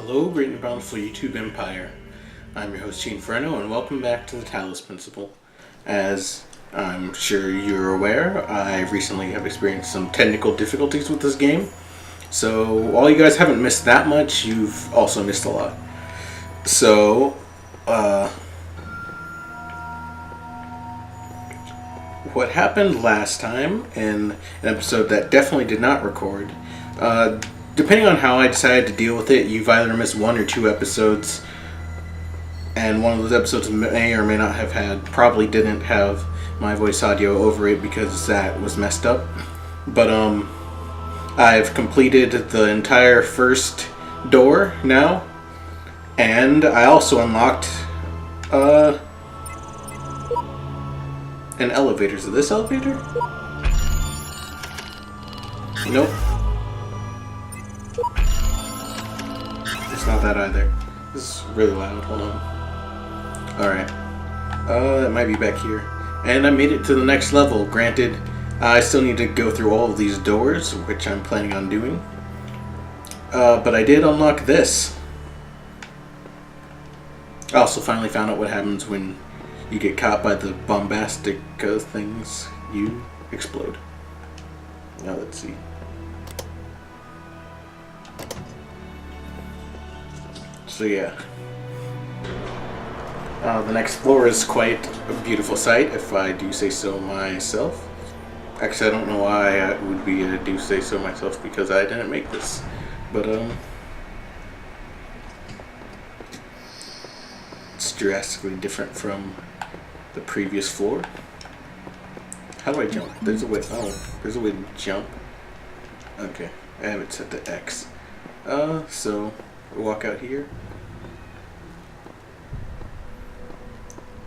Hello, great and bountiful YouTube Empire. I'm your host, Chiin Ferno, and welcome back to the Talos Principle. As I'm sure you're aware, I recently have experienced some technical difficulties with this game. So, while you guys haven't missed that much, you've also missed a lot. So, what happened last time in an episode that definitely did not record, depending on how I decided to deal with it, you've either missed one or two episodes, and one of those episodes may or may not have probably didn't have my voice audio over it because that was messed up. But I've completed the entire first door now, and I also unlocked an elevator. Is it this elevator? Nope. It's not that either. This is really loud. Hold on. Alright. It might be back here. And I made it to the next level. Granted, I still need to go through all of these doors, which I'm planning on doing. But I did unlock this. I also finally found out what happens when you get caught by the bombastic things. You explode. Now let's see. So yeah, the next floor is quite a beautiful sight, if I do say so myself. Actually, I don't know why I would be do say so myself, because I didn't make this. But it's drastically different from the previous floor. How do I jump? There's a way. Oh, there's a way to jump. Okay, I have it set to X. So we'll walk out here.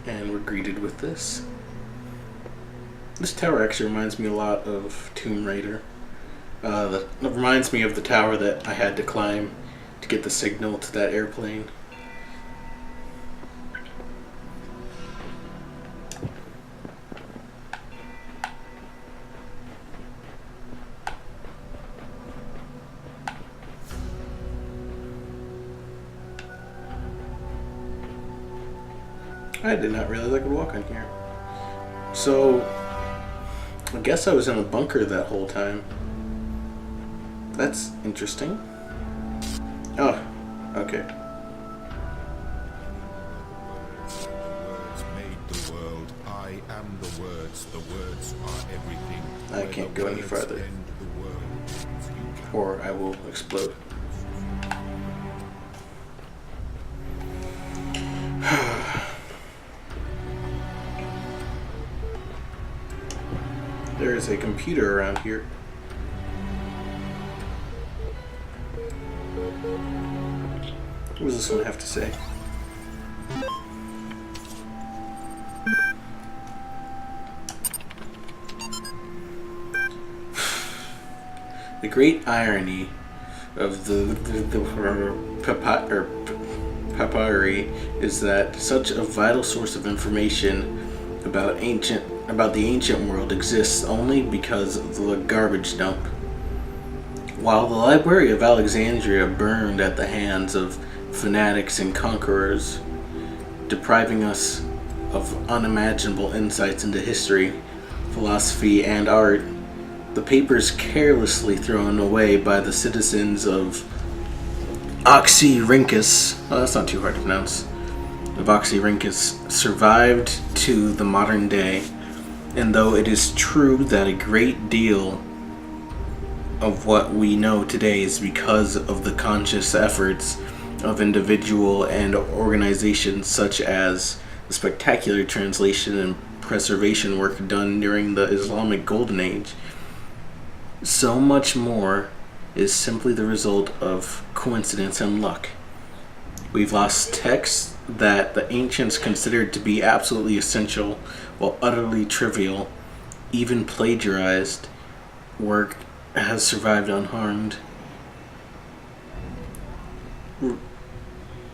And we're greeted with this. This tower actually reminds me a lot of Tomb Raider. That reminds me of the tower that I had to climb to get the signal to that airplane. I did not realize I could walk on here. So, I guess I was in a bunker that whole time. That's interesting. Oh, okay. Words made the world. I am the words. The words are everything. I can't go any farther, or I will explode. There is a computer around here. What does this one have to say? The great irony of the papyri is that such a vital source of information about the ancient world exists only because of the garbage dump. While the Library of Alexandria burned at the hands of fanatics and conquerors, depriving us of unimaginable insights into history, philosophy, and art, the papers carelessly thrown away by the citizens of Oxyrhynchus, oh, that's not too hard to pronounce, of Oxyrhynchus survived to the modern day. And though it is true that a great deal of what we know today is because of the conscious efforts of individual and organizations such as the spectacular translation and preservation work done during the Islamic Golden Age, so much more is simply the result of coincidence and luck. We've lost texts that the ancients considered to be absolutely essential, while utterly trivial, even plagiarized work has survived unharmed.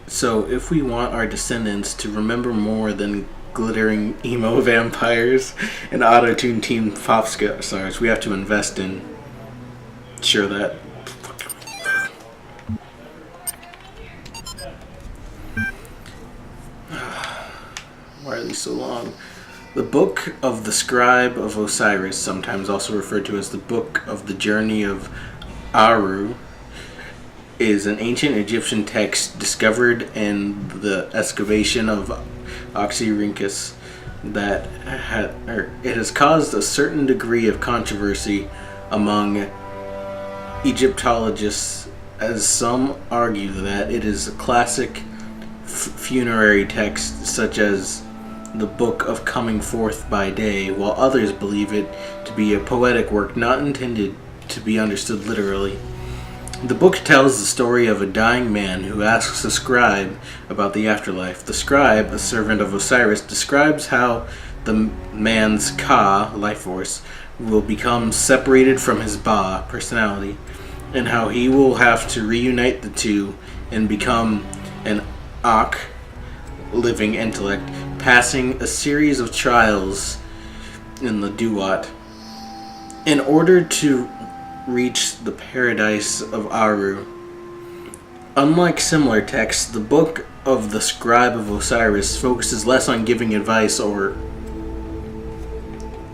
So if we want our descendants to remember more than glittering emo vampires and auto-tune teen pop stars, we have to invest in. Sure that. The Book of the Scribe of Osiris, sometimes also referred to as the Book of the Journey of Aru, is an ancient Egyptian text discovered in the excavation of Oxyrhynchus that it has caused a certain degree of controversy among Egyptologists, as some argue that it is a classic funerary text such as the Book of Coming Forth by Day, while others believe it to be a poetic work not intended to be understood literally. The book tells the story of a dying man who asks a scribe about the afterlife. The scribe, a servant of Osiris, describes how the man's Ka, life force, will become separated from his Ba, personality, and how he will have to reunite the two and become an Ak, living intellect, passing a series of trials in the Duat in order to reach the paradise of Aru. Unlike similar texts, the Book of the Scribe of Osiris focuses less on giving advice, or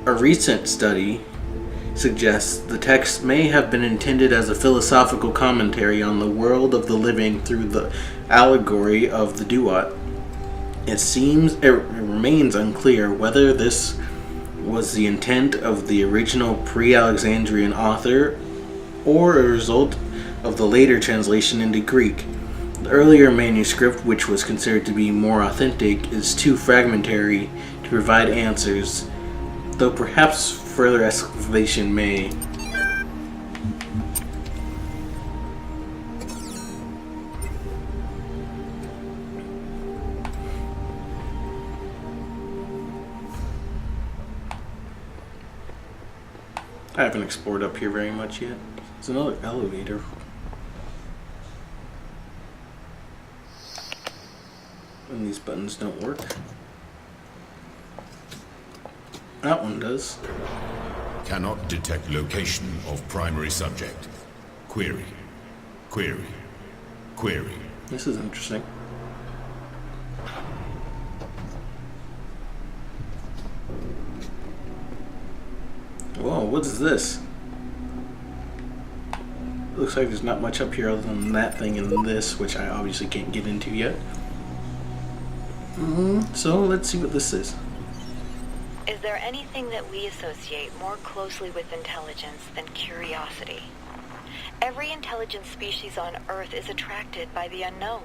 a recent study suggests the text may have been intended as a philosophical commentary on the world of the living through the allegory of the Duat. It remains unclear whether this was the intent of the original pre-Alexandrian author or a result of the later translation into Greek. The earlier manuscript, which was considered to be more authentic, is too fragmentary to provide answers, though perhaps further excavation may. I haven't explored up here very much yet. There's another elevator. And these buttons don't work. That one does. Cannot detect location of primary subject. Query. Query. Query. This is interesting. Whoa, what is this? Looks like there's not much up here other than that thing and this, which I obviously can't get into yet. So let's see what this is. Is there anything that we associate more closely with intelligence than curiosity? Every intelligent species on Earth is attracted by the unknown.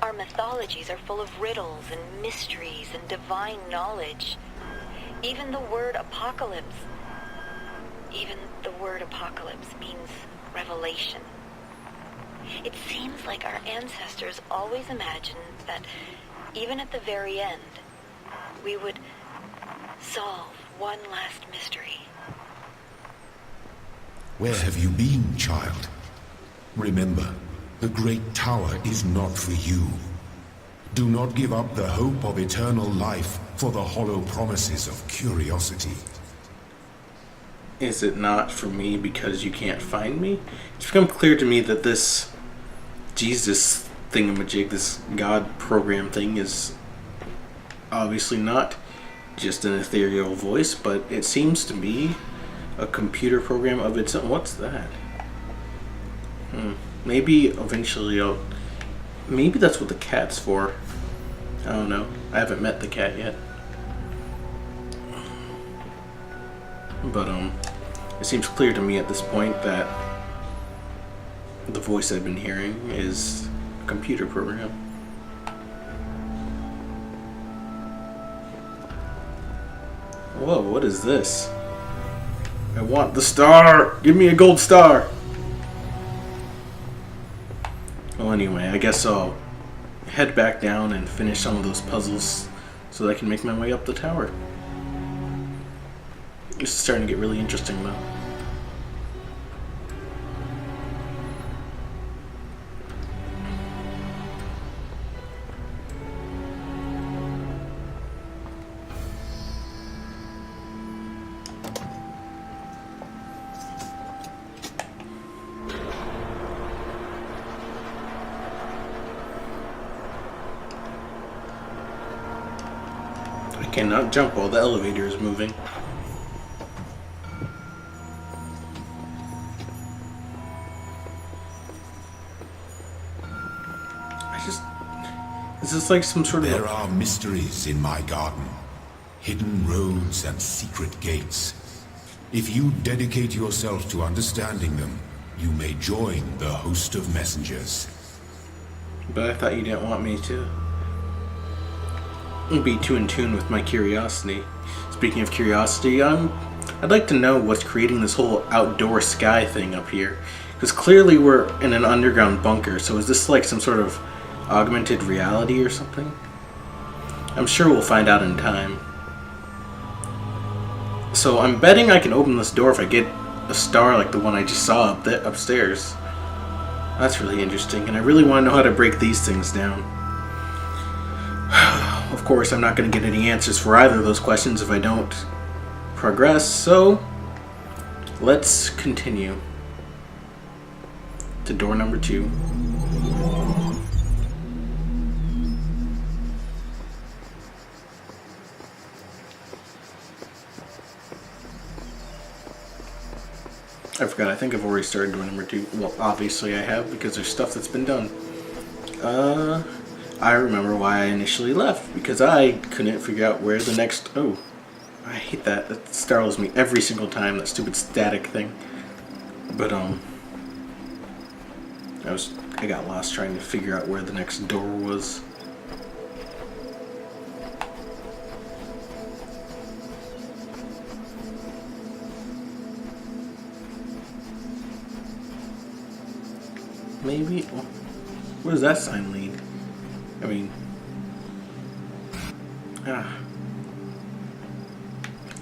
Our mythologies are full of riddles and mysteries and divine knowledge. Even the word apocalypse means revelation. It seems like our ancestors always imagined that even at the very end, we would solve one last mystery. Where have you been, child? Remember, the Great Tower is not for you. Do not give up the hope of eternal life for the hollow promises of curiosity. Is it not for me because you can't find me? It's become clear to me that this Jesus thingamajig, this God program thing, is obviously not just an ethereal voice, but it seems to be a computer program of its own. What's that? Maybe eventually maybe that's what the cat's for. I don't know. I haven't met the cat yet. But it seems clear to me at this point that the voice I've been hearing is a computer program. Whoa, what is this? I want the star! Give me a gold star! Well, anyway, I guess I'll head back down and finish some of those puzzles so that I can make my way up the tower. This is starting to get really interesting, though. cannot jump while the elevator is moving. Is this like some sort of... There are mysteries in my garden, hidden roads and secret gates. If you dedicate yourself to understanding them, you may join the host of messengers. But I thought you didn't want me to be too in tune with my curiosity. Speaking of curiosity, I'd like to know what's creating this whole outdoor sky thing up here. Because clearly we're in an underground bunker, so is this like some sort of augmented reality or something? I'm sure we'll find out in time. So I'm betting I can open this door if I get a star like the one I just saw upstairs. That's really interesting, and I really want to know how to break these things down. Of course, I'm not going to get any answers for either of those questions if I don't progress, so let's continue to door number 2. I forgot, I think I've already started door number 2. Well, obviously I have, because there's stuff that's been done. I remember why I initially left, because I couldn't figure out where the next... Oh, I hate that. That startles me every single time, that stupid static thing. But, I got lost trying to figure out where the next door was. Maybe? Where does that sign lead? I mean...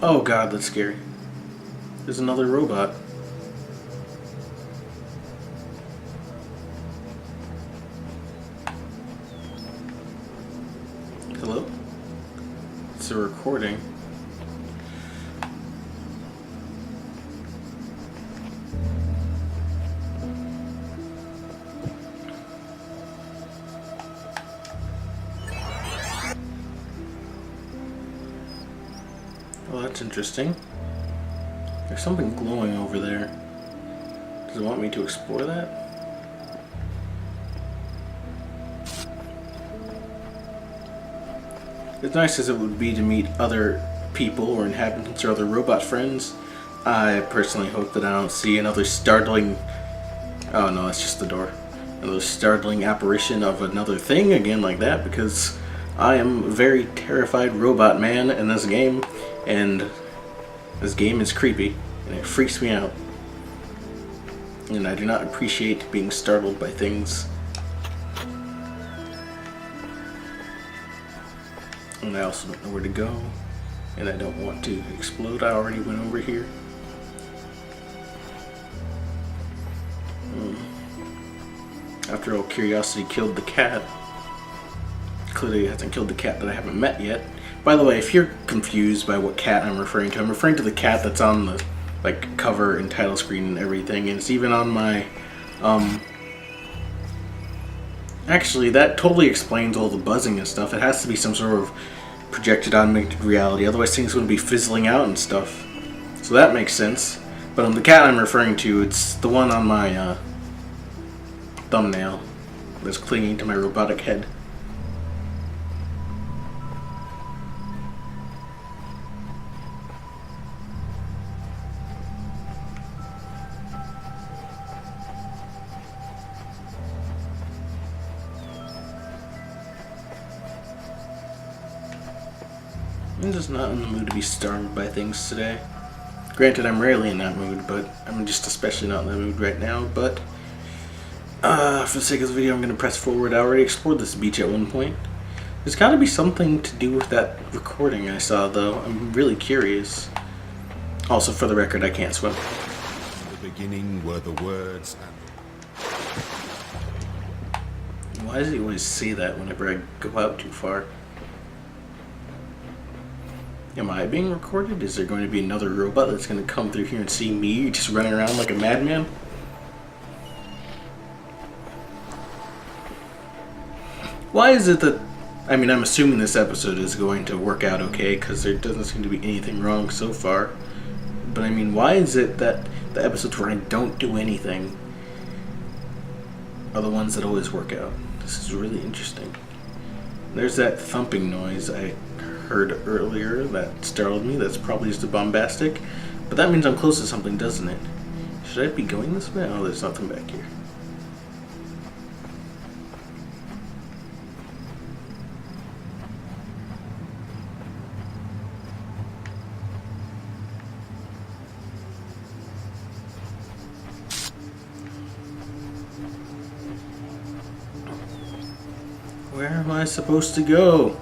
Oh god, that's scary. There's another robot. Hello? It's a recording. Well, that's interesting. There's something glowing over there. Does it want me to explore that? As nice as it would be to meet other people or inhabitants or other robot friends, I personally hope that I don't see another startling... Oh no, that's just the door. Another startling apparition of another thing again like that, because I am a very terrified robot man in this game, and this game is creepy, and it freaks me out. And I do not appreciate being startled by things. And I also don't know where to go, and I don't want to explode. I already went over here. After all, curiosity killed the cat. Clearly it hasn't killed the cat that I haven't met yet. By the way, if you're confused by what cat I'm referring to the cat that's on the cover and title screen and everything, and it's even on my actually, that totally explains all the buzzing and stuff. It has to be some sort of projected augmented reality, otherwise things wouldn't be fizzling out and stuff. So that makes sense. But the cat I'm referring to, it's the one on my thumbnail that's clinging to my robotic head. I'm just not in the mood to be startled by things today. Granted, I'm rarely in that mood, but I'm just especially not in that mood right now. But for the sake of the video, I'm going to press forward. I already explored this beach at one point. There's got to be something to do with that recording I saw, though. I'm really curious. Also, for the record, I can't swim. In the beginning were the words and... Why does he always say that whenever I go out too far? Am I being recorded? Is there going to be another robot that's going to come through here and see me just running around like a madman? Why is it that I mean, I'm assuming this episode is going to work out okay, because there doesn't seem to be anything wrong so far. But I mean, why is it that the episodes where I don't do anything are the ones that always work out? This is really interesting. There's that thumping noise I heard earlier that startled me. That's probably just a bombastic. But that means I'm close to something, doesn't it? Should I be going this way? Oh, there's nothing back here. Where am I supposed to go?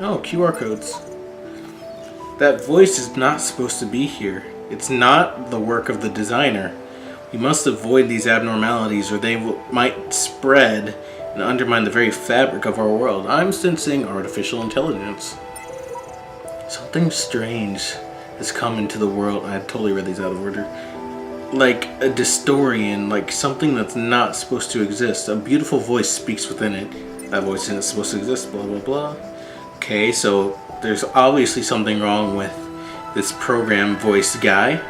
Oh, QR codes. That voice is not supposed to be here. It's not the work of the designer. We must avoid these abnormalities or they might spread and undermine the very fabric of our world. I'm sensing artificial intelligence. Something strange has come into the world. I totally read these out of order. Like a dystopian, like something that's not supposed to exist. A beautiful voice speaks within it. That voice isn't supposed to exist, blah blah blah. Okay, so there's obviously something wrong with this program voice guy.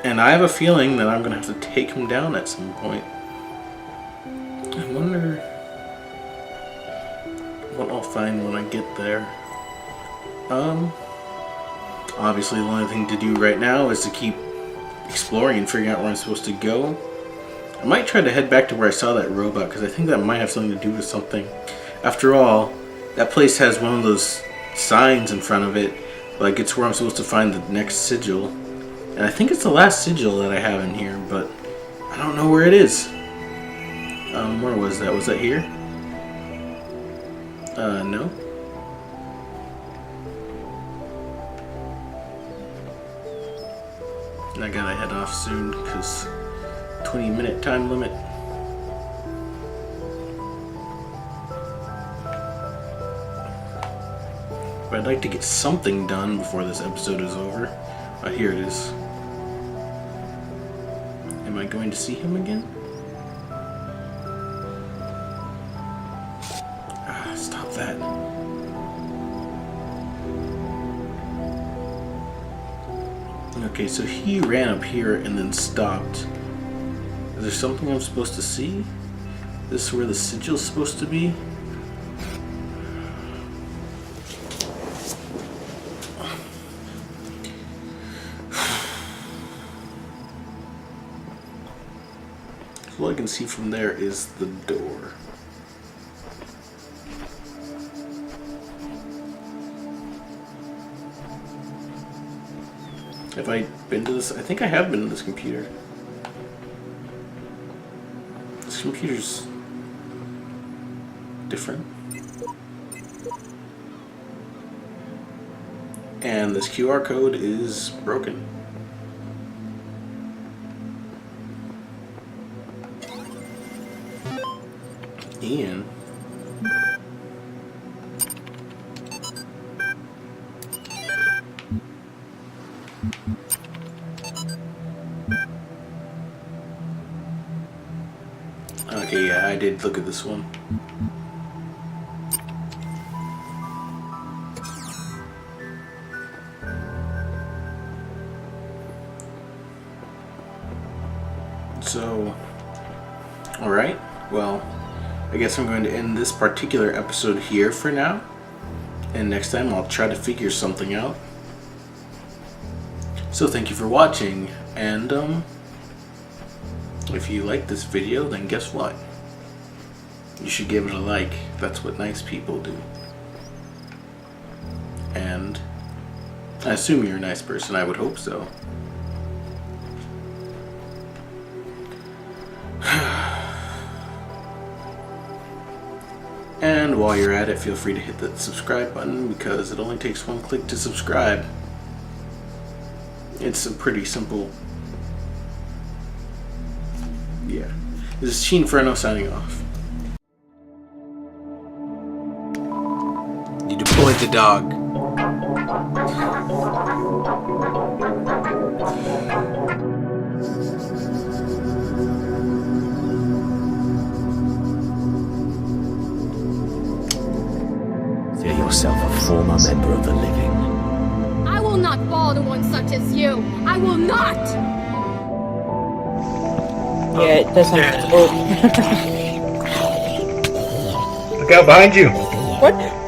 And I have a feeling that I'm going to have to take him down at some point. I wonder what I'll find when I get there. Obviously the only thing to do right now is to keep exploring and figuring out where I'm supposed to go. I might try to head back to where I saw that robot, because I think that might have something to do with something. After all, that place has one of those signs in front of it, like it's where I'm supposed to find the next sigil. And I think it's the last sigil that I have in here, but I don't know where it is. Where was that? Was that here? No. I gotta head off soon, because 20-minute time limit. But I'd like to get something done before this episode is over. Here it is. Am I going to see him again? Stop that. Okay, so he ran up here and then stopped. Is there something I'm supposed to see? This is where the sigil's supposed to be? All I can see from there is the door. Have I been to this? I think I have been to this computer. This computer's different. And this QR code is broken. Ian. Okay, yeah, I did look at this one. So, alright, well, I guess I'm going to end this particular episode here for now. And next time I'll try to figure something out. So thank you for watching, and if you like this video, then guess what? You should give it a like. That's what nice people do. And I assume you're a nice person. I would hope so. And while you're at it, feel free to hit that subscribe button, because it only takes one click to subscribe. It's a pretty simple... Yeah. This is Chiin Ferno signing off. the dog. Consider yourself a former member of the living. I will not fall to one such as you. I will not. Yeah, it doesn't. Look out behind you! What?